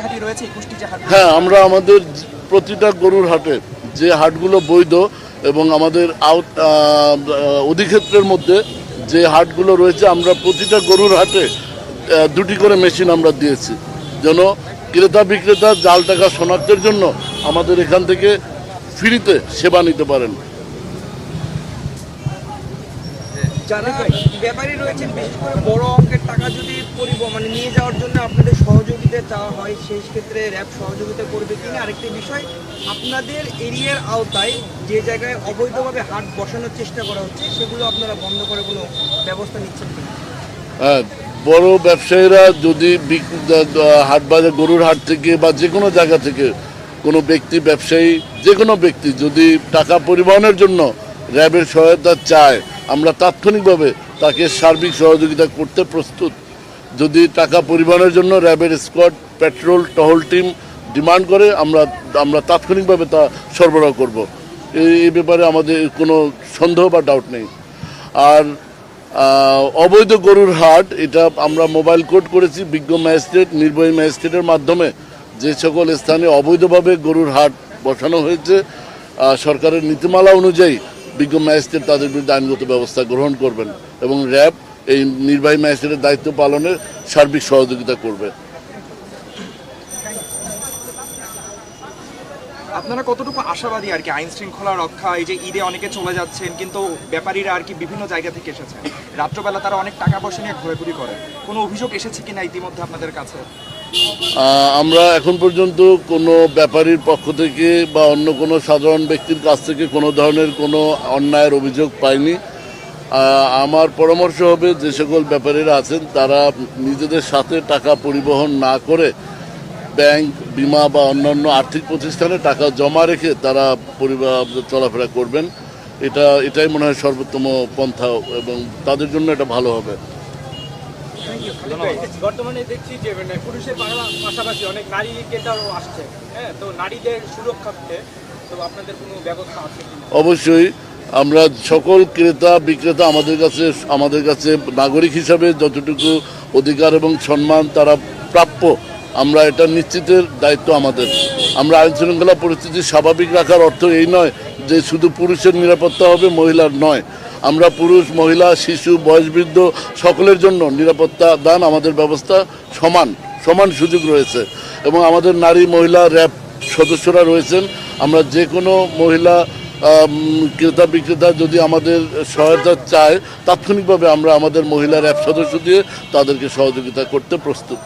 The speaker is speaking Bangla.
হাটই রয়েছে 21টি যে হাট? হ্যাঁ, আমরা আমাদের প্রতিটা গরুর হাটে যে হাটগুলো বৈধ এবং আমাদের অধিক্ষেত্রের মধ্যে যে হাটগুলো রয়েছে, আমরা প্রতিটা গরুর হাটে 2টি করে মেশিন আমরা দিয়েছি, যেন ক্রেতা বিক্রেতা জাল টাকা শনাক্তের জন্য আমাদের এখান থেকে ফ্রিতে সেবা নিতে পারেন। যারা ব্যাপারী রয়েছেন, বিশেষ করে বড় অঙ্কের টাকা যদি মানে নিয়ে যাওয়ার জন্য আপনাদের সহযোগিতা চাওয়া হয়, সেই ক্ষেত্রে র্যাব সহযোগিতা করবে কিনা? আরেকটি বিষয়, আপনাদের এরিয়ার আওতায় যে জায়গায় অবৈধভাবে হাট বসানোর চেষ্টা করা হচ্ছে, সেগুলো আপনারা বন্ধ করে কোনো ব্যবস্থা নিচ্ছেন কিনা? হ্যাঁ, বড় ব্যবসায়ীরা যদি হাট বাজার গরুর হাট থেকে বা যে কোনো জায়গা থেকে কোনো ব্যক্তি ব্যবসায়ী যে কোনো ব্যক্তি যদি টাকা পরিবহনের জন্য র্যাবের সহায়তা চায়, আমরা তাৎক্ষণিকভাবে তাকে সার্বিক সহযোগিতা করতে প্রস্তুত। যদি টাকা পরিবহনের জন্য র্যাবের স্কোয়াড, পেট্রোল, টহল টিম ডিমান্ড করে, আমরা তাৎক্ষণিকভাবে তা সরবরাহ করব। এই ব্যাপারে আমাদের কোনো সন্দেহ বা ডাউট নেই। আর অবৈধ গরুর হাট, এটা আমরা মোবাইল কোড করেছি বিজ্ঞ ম্যাজিস্ট্রেট, নির্বাহী ম্যাজিস্ট্রেটের মাধ্যমে। যে সকল স্থানে অবৈধভাবে গরুর হাট বসানো হয়েছে, সরকারের নীতিমালা অনুযায়ী বিজ্ঞ ম্যাজিস্ট্রেট তাদের বিরুদ্ধে আইনগত ব্যবস্থা গ্রহণ করবেন এবং র্যাব এই নির্বাহী ম্যাজিস্ট্রেটের দায়িত্ব পালনে সার্বিক সহযোগিতা করবে। আপনারা কতটুকু আশাবাদী আর কি আইন শৃঙ্খলা রক্ষা? এই যে ঈদে অনেকে চলে যাচ্ছেন, কিন্তু ব্যাপারীরা আর কি বিভিন্ন জায়গা থেকে এসেছেন, রাত্রবেলা তারা অনেক টাকা পয়সা নিয়ে ঘোরাঘুরি করে, কোনো অভিযোগ এসেছে কিনা ইতিমধ্যে আপনাদের কাছে? আমরা এখন পর্যন্ত কোনো ব্যাপারীর পক্ষ থেকে বা অন্য কোনো সাধারণ ব্যক্তির কাছ থেকে কোনো ধরনের কোনো অন্যায়ের অভিযোগ পাইনি। আমার পরামর্শ হবে, যে সকল ব্যাপারীরা আছেন তারা নিজেদের সাথে টাকা পরিবহন না করে ব্যাংক, বিমা বা অন্যান্য আর্থিক প্রতিষ্ঠানে টাকা জমা রেখে তারা চলাফেরা করবেন। এটাই মনে হয় সর্বোত্তম পন্থা এবং তাদের জন্য এটা ভালো হবে। বর্তমানে দেখছি যে পুরুষের পাশাপাশি অনেক নারী ক্রেতাও আসছে, হ্যাঁ, তো নারীদের সুরক্ষার্থে তো আপনাদের কোনো ব্যবস্থা আছে? অবশ্যই আমরা সকল ক্রেতা বিক্রেতা আমাদের কাছে নাগরিক হিসাবে যতটুকু অধিকার এবং সম্মান তারা প্রাপ্য, আমরা এটা নিশ্চিতের দায়িত্ব আমাদের। আমরা আইন শৃঙ্খলা পরিস্থিতি স্বাভাবিক রাখার অর্থ এই নয় যে শুধু পুরুষের নিরাপত্তা হবে, মহিলার নয়। আমরা পুরুষ, মহিলা, শিশু, বয়সবৃদ্ধ সকলের জন্য নিরাপত্তা দান আমাদের ব্যবস্থা সমান সুযোগ রয়েছে এবং আমাদের নারী, মহিলা র্যাব সদস্যরা রয়েছেন। আমরা যে কোনো মহিলা ক্রেতা বিক্রেতা যদি আমাদের সহায়তা চায়, তাৎক্ষণিকভাবে আমরা আমাদের মহিলা র্যাব সদস্য দিয়ে তাদেরকে সহযোগিতা করতে প্রস্তুত।